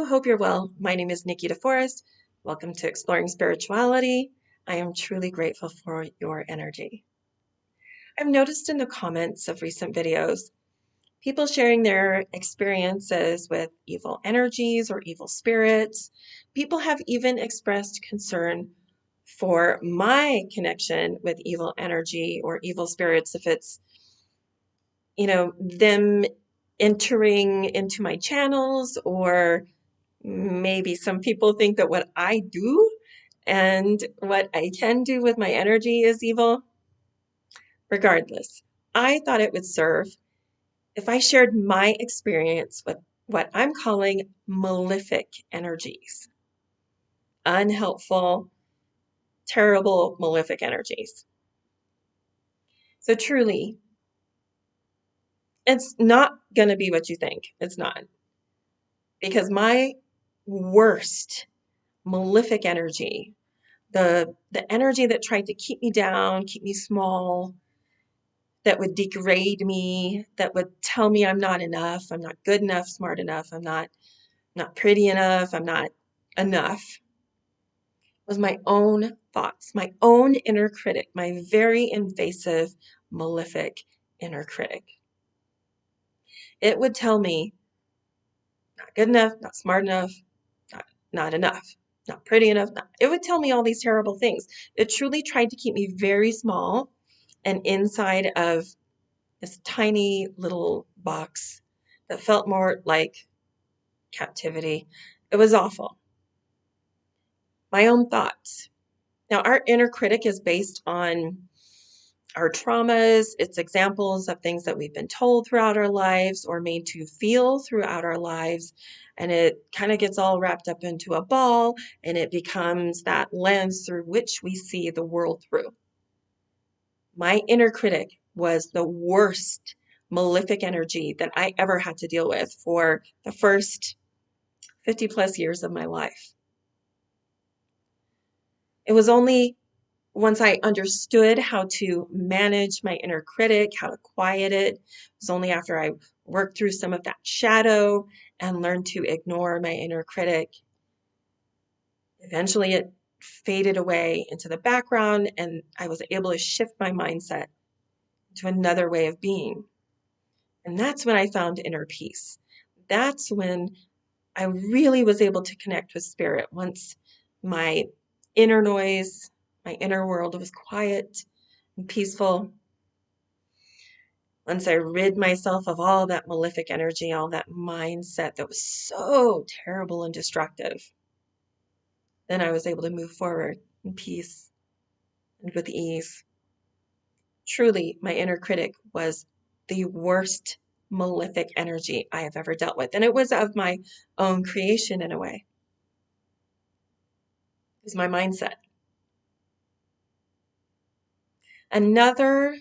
hope you're well. My name is Nikki DeForest. Welcome to Exploring Spirituality. I am truly grateful for your energy. I've noticed in the comments of recent videos, people sharing their experiences with evil energies or evil spirits. People have even expressed concern for my connection with evil energy or evil spirits if it's, them entering into my channels, or maybe some people think that what I do and what I can do with my energy is evil. Regardless, I thought it would serve if I shared my experience with what I'm calling malefic energies. Unhelpful, terrible, malefic energies. So truly, it's not going to be what you think. It's not. Because my worst malefic energy, the energy that tried to keep me down, keep me small, that would degrade me, that would tell me I'm not enough, I'm not good enough, smart enough, I'm not pretty enough, I'm not enough, was my own thoughts, my own inner critic, my very invasive, malefic inner critic. It would tell me, not good enough, not smart enough, not enough, not pretty enough. It would tell me all these terrible things. It truly tried to keep me very small and inside of this tiny little box that felt more like captivity. It was awful. My own thoughts. Now, our inner critic is based on our traumas. It's examples of things that we've been told throughout our lives or made to feel throughout our lives. And it kind of gets all wrapped up into a ball, and it becomes that lens through which we see the world through. My inner critic was the worst malefic energy that I ever had to deal with for the first 50 plus years of my life. It was only once I understood how to manage my inner critic, how to quiet it, it was only after I worked through some of that shadow and learned to ignore my inner critic. Eventually it faded away into the background, and I was able to shift my mindset to another way of being. And that's when I found inner peace. That's when I really was able to connect with spirit, once my inner noise, my inner world was quiet and peaceful. Once I rid myself of all that malefic energy, all that mindset that was so terrible and destructive, then I was able to move forward in peace and with ease. Truly, my inner critic was the worst malefic energy I have ever dealt with. And it was of my own creation in a way. It was my mindset. Another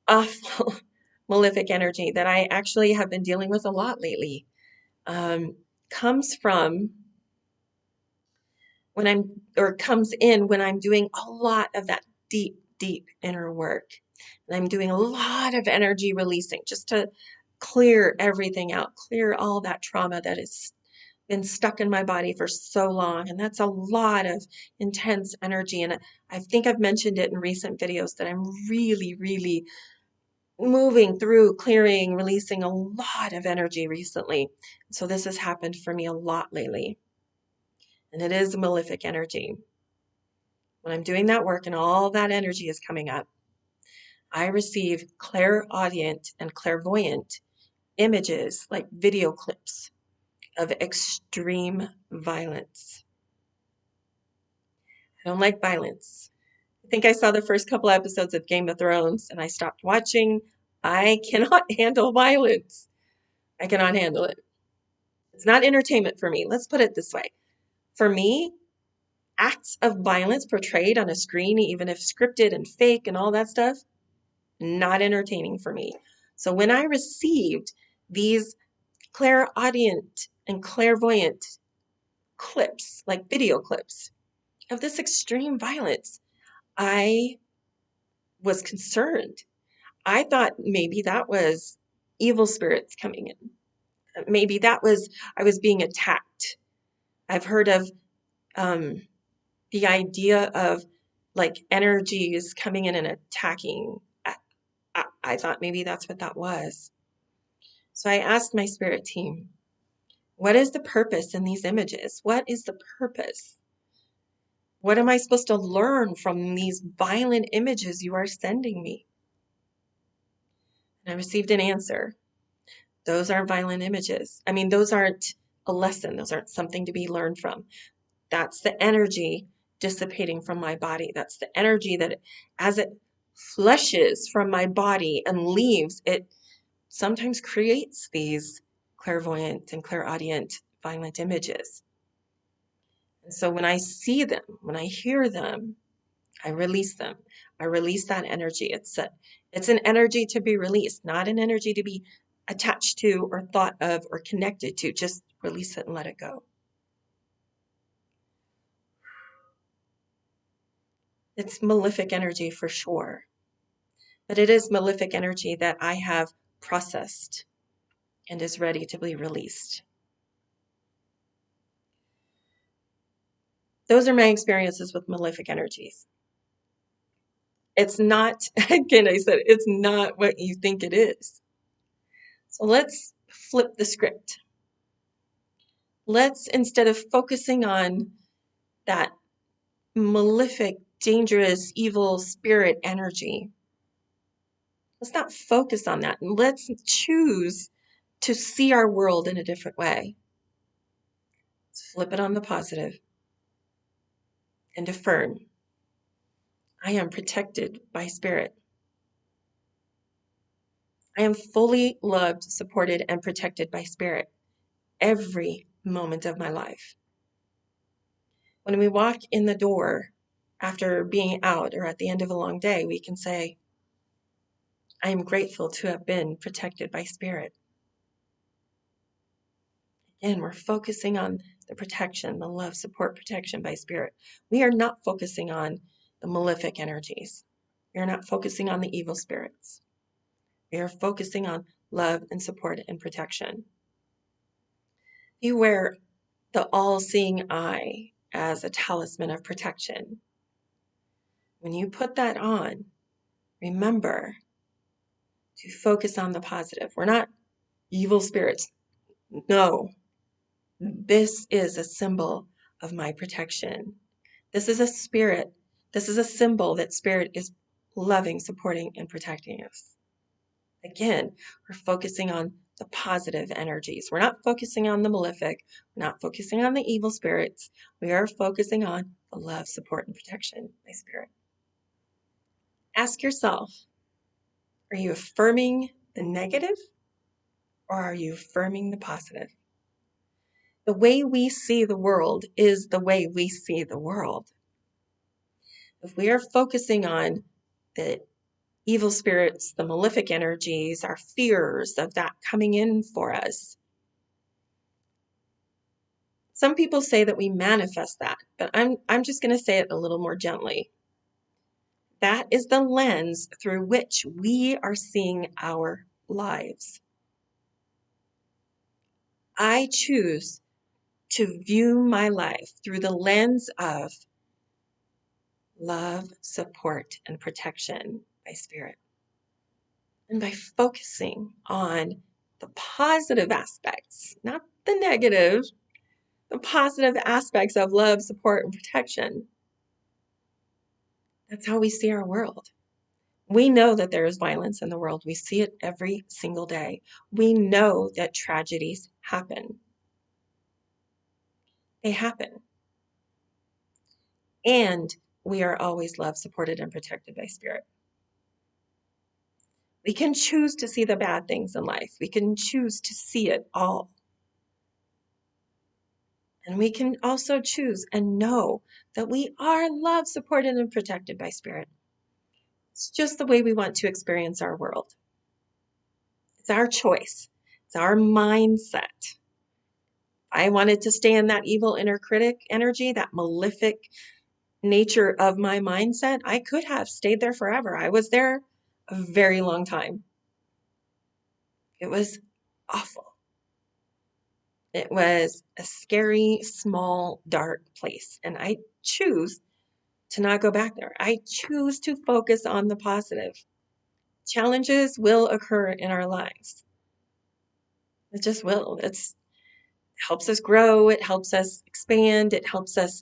awful malefic energy that I actually have been dealing with a lot lately comes from comes in when I'm doing a lot of that deep, deep inner work. And I'm doing a lot of energy releasing just to clear everything out, clear all that trauma that has been stuck in my body for so long. And that's a lot of intense energy. And I think I've mentioned it in recent videos that I'm really, really moving through, clearing, releasing a lot of energy recently. So this has happened for me a lot lately. And it is a malefic energy. When I'm doing that work and all that energy is coming up, I receive clairaudient and clairvoyant images, like video clips of extreme violence. I don't like violence. I think I saw the first couple episodes of Game of Thrones and I stopped watching. I cannot handle violence. I cannot handle it. It's not entertainment for me. Let's put it this way. For me, acts of violence portrayed on a screen, even if scripted and fake and all that stuff, not entertaining for me. So when I received these clairaudient and clairvoyant clips, like video clips of this extreme violence, I was concerned. I thought maybe that was evil spirits coming in. Maybe I was being attacked. I've heard of the idea of like energies coming in and attacking. I thought maybe that's what that was. So I asked my spirit team, what is the purpose in these images? What is the purpose? What am I supposed to learn from these violent images you are sending me? And I received an answer. Those aren't violent images. I mean, those aren't a lesson. Those aren't something to be learned from. That's the energy dissipating from my body. That's the energy that as it flushes from my body and leaves, it sometimes creates these clairvoyant and clairaudient violent images. And so when I see them, when I hear them, I release them. I release that energy. It's an energy to be released, not an energy to be attached to or thought of or connected to. Just release it and let it go. It's malefic energy for sure, but it is malefic energy that I have processed and is ready to be released. Those are my experiences with malefic energies. It's not, again, I said, it's not what you think it is. So let's flip the script. Let's, instead of focusing on that malefic, dangerous, evil spirit energy, let's not focus on that. Let's choose to see our world in a different way. Let's flip it on the positive and affirm, I am protected by spirit. I am fully loved, supported, and protected by spirit every moment of my life. When we walk in the door after being out or at the end of a long day, we can say, I am grateful to have been protected by spirit. Again, we're focusing on the protection, the love, support, protection by spirit. We are not focusing on the malefic energies. We are not focusing on the evil spirits. We are focusing on love and support and protection. You wear the all-seeing eye as a talisman of protection. When you put that on, remember to focus on the positive. We're not evil spirits. No, this is a symbol of my protection. This is a spirit. This is a symbol that spirit is loving, supporting, and protecting us. Again, we're focusing on the positive energies. We're not focusing on the malefic. We're not focusing on the evil spirits. We are focusing on the love, support, and protection by spirit. Ask yourself, are you affirming the negative or are you affirming the positive? The way we see the world is the way we see the world. If we are focusing on the evil spirits, the malefic energies, our fears of that coming in for us, some people say that we manifest that, but I'm just going to say it a little more gently. That is the lens through which we are seeing our lives. I choose to view my life through the lens of love, support, and protection by spirit. And by focusing on the positive aspects, not the negative, the positive aspects of love, support, and protection. That's how we see our world. We know that there is violence in the world. We see it every single day. We know that tragedies happen. They happen. And we are always loved, supported, and protected by spirit. We can choose to see the bad things in life. We can choose to see it all. And we can also choose and know that we are loved, supported, and protected by spirit. It's just the way we want to experience our world. It's our choice. It's our mindset. I wanted to stay in that evil inner critic energy, that malefic nature of my mindset. I could have stayed there forever. I was there a very long time. It was awful. It was a scary, small, dark place. And I choose to not go back there. I choose to focus on the positive. Challenges will occur in our lives. It just will. It helps us grow. It helps us expand. It helps us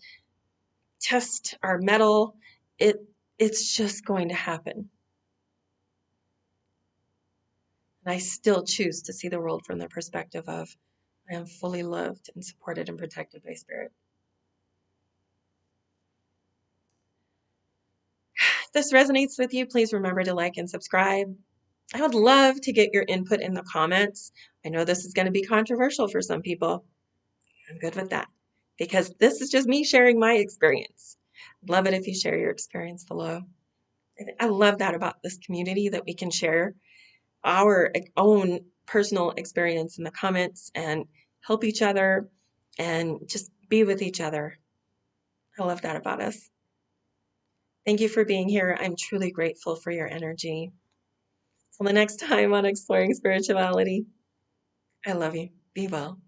test our mettle. It's just going to happen. And I still choose to see the world from the perspective of I am fully loved and supported and protected by Spirit. If this resonates with you, please remember to like and subscribe. I would love to get your input in the comments. I know this is going to be controversial for some people. I'm good with that because this is just me sharing my experience. I'd love it if you share your experience below. I love that about this community, that we can share our own personal experience in the comments and help each other and just be with each other. I love that about us. Thank you for being here. I'm truly grateful for your energy. Till the next time on Exploring Spirituality, I love you. Be well.